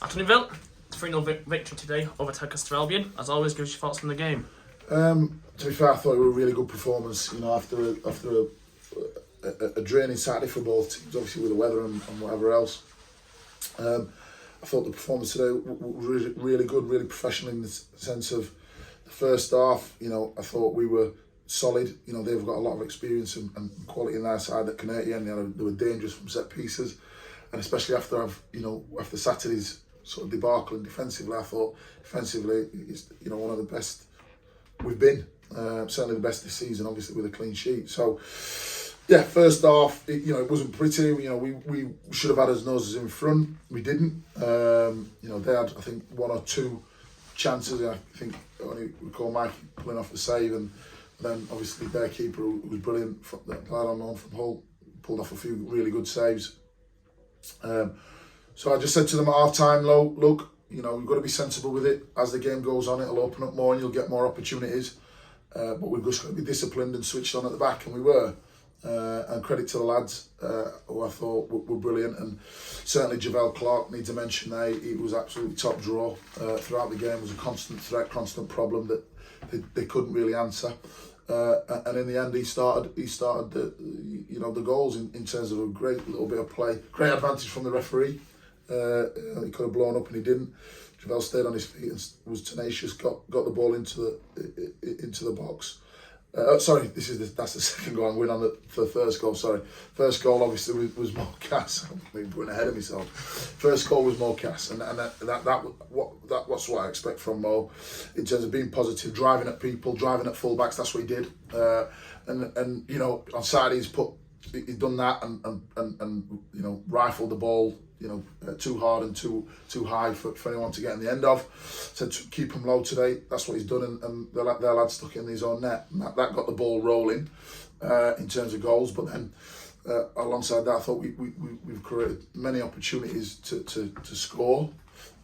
Anthony Vill, 3-0 victory today over Tadcaster Albion. As always, give us your thoughts from the game. To be fair, I thought it was a really good performance. You know, after a draining Saturday for both teams, obviously with the weather and whatever else. I thought the performance today was really good, really professional in the sense of the first half. You know, I thought we were solid. You know, they've got a lot of experience and quality in their side that can hurt you, and they were dangerous from set pieces. And especially after Saturday's sort of debacle and defensively, I thought defensively it's one of the best we've been. Certainly the best this season, obviously with a clean sheet. So yeah, first half it wasn't pretty. We should have had his noses in front. We didn't. They had, I think, one or two chances. I think I only recall Mike pulling off the save, and then obviously their keeper, who was brilliant, that lad on loan from Hull, pulled off a few really good saves. So I just said to them at half time, look, we've got to be sensible with it. As the game goes on, it'll open up more and you'll get more opportunities. But we've just got to be disciplined and switched on at the back, and we were. And credit to the lads, who I thought were brilliant. And certainly Javel Clark, need to mention there, he was absolutely top draw throughout the game. It was a constant threat, constant problem that they couldn't really answer. And in the end, he started the goals in terms of a great little bit of play. Great advantage from the referee. He could have blown up and he didn't. Javel stayed on his feet and was tenacious. Got the ball into the box. That's the second goal. I'm going on for the first goal. Sorry, first goal obviously was more Cass. I'm going ahead of myself. First goal was more Cass, and that's what I expect from Mo in terms of being positive, driving at people, driving at fullbacks. That's what he did. And on Saturday he's done that and rifled the ball. Too hard and too high for anyone to get in the end of. So to keep him low today, that's what he's done, and their lad stuck in his own net. And that got the ball rolling in terms of goals. But then alongside that, I thought we've created many opportunities to score.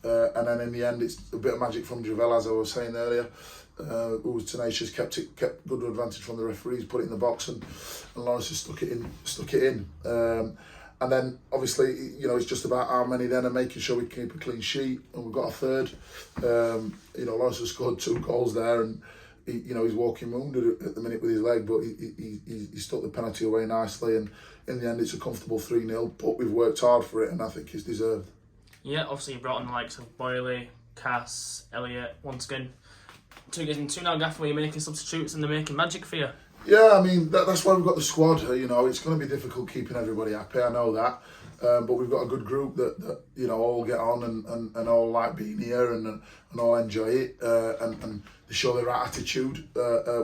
And then in the end, it's a bit of magic from Javel, as I was saying earlier, who was tenacious, kept good advantage from the referees, put it in the box, and Lawrence has stuck it in. And then, obviously, it's just about how many then and making sure we keep a clean sheet. And we've got a third. Lawrence has scored 2 goals there, and he's walking wounded at the minute with his leg, but he stuck the penalty away nicely. And in the end, it's a comfortable 3-0. But we've worked hard for it, and I think it's deserved. Yeah, obviously you brought on the likes of Boyley, Cass, Elliott. Once again, 2 games in 2 now, Gaff, where you're making substitutes and they're making magic for you. Yeah, I mean, that's why we've got the squad. It's going to be difficult keeping everybody happy, I know that. But we've got a good group that all get on and all like being here and all enjoy it. And they show the right attitude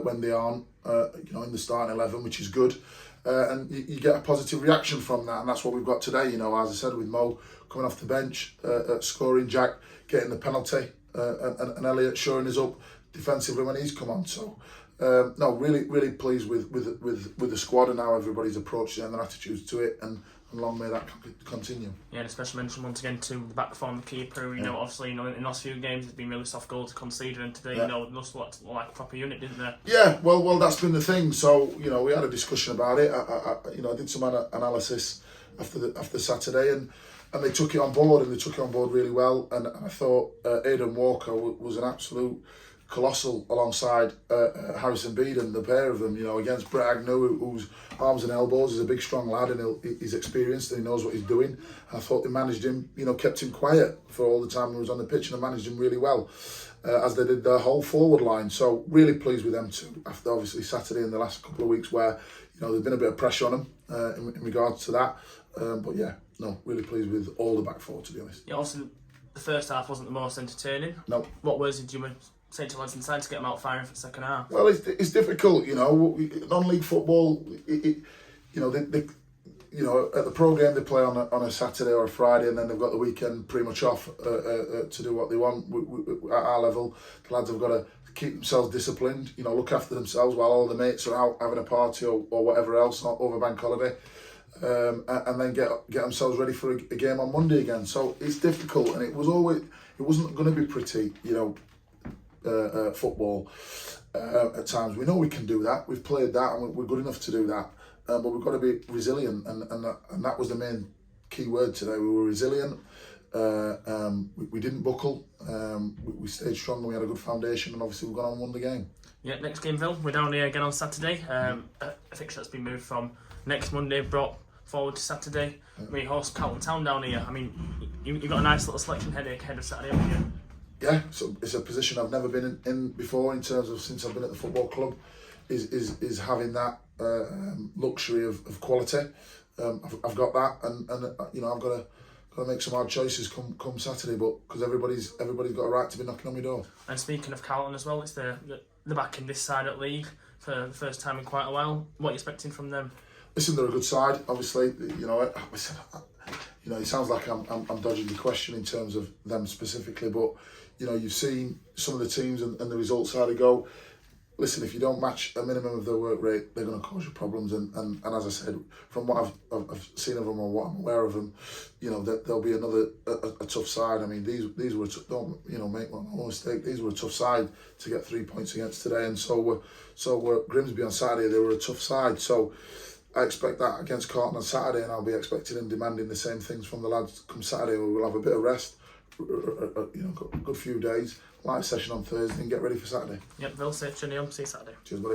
when they aren't, in the starting 11, which is good. And you get a positive reaction from that, and that's what we've got today. As I said, with Mo coming off the bench, scoring, Jack getting the penalty, and Elliott showing us up defensively when he's come on. So really pleased with the squad and how everybody's approached it and their attitudes to it, and long may that continue. Yeah, and a special mention once again to the back four and the keeper. Obviously, in the last few games, it's been really soft goals conceded, and today, it must look like a proper unit, didn't they? Yeah, well, that's been the thing. So, we had a discussion about it. I did some analysis after Saturday, and they took it on board, and they took it on board really well. And I thought Aidan Walker was an absolute colossal alongside Harrison Beeden, the pair of them, against Brett Agnew, whose arms and elbows is a big strong lad, and he's experienced and he knows what he's doing. I thought they managed him, kept him quiet for all the time he was on the pitch, and they managed him really well, as they did their whole forward line. So really pleased with them too, after obviously Saturday and the last couple of weeks where there's been a bit of pressure on them in regards to that. But yeah, really pleased with all the back four, to be honest. Yeah, also the first half wasn't the most entertaining. No. What words did you say to lads inside to get them out firing for the second half? Well, it's difficult, non-league football. At the pro game they play on a Saturday or a Friday, and then they've got the weekend pretty much off to do what they want. At our level, the lads have got to keep themselves disciplined. Look after themselves while all the mates are out having a party or whatever else, not over bank holiday. And then get themselves ready for a game on Monday again. So it's difficult, and it wasn't going to be pretty, football at times. We know we can do that. We've played that, and we're good enough to do that. But we've got to be resilient, and that was the main key word today. We were resilient. we didn't buckle. We stayed strong and we had a good foundation, and obviously we've gone on and won the game. Yeah, next game, Vill. We're down here again on Saturday. A fixture that's been moved from next Monday, brought forward to Saturday. We host Carlton Town down here. I mean, you've got a nice little selection headache ahead of Saturday, haven't you? Yeah, so it's a position I've never been in before, in terms of since I've been at the football club, is having that luxury of quality. I've got that, and you know, I've got to make some hard choices come Saturday, but because everybody's got a right to be knocking on my door. And speaking of Carlton as well, it's the back in this side at league for the first time in quite a while. What are you expecting from them? Listen, they're a good side. Obviously, you know, it sounds like I'm dodging the question in terms of them specifically, but you know, you've seen some of the teams and the results how they go. Listen, if you don't match a minimum of their work rate, they're going to cause you problems. And as I said, from what I've seen of them or what I'm aware of them, you know, there'll be another a tough side. I mean, these were don't make no mistake. These were a tough side to get 3 points against today, and so were Grimsby on Saturday. They were a tough side. So I expect that against Carlton on Saturday, and I'll be expecting and demanding the same things from the lads come Saturday. We'll have a bit of rest, you know, a good few days, light session on Thursday, and get ready for Saturday. Yep, Vill, safe journey on. See you Saturday. Cheers, buddy.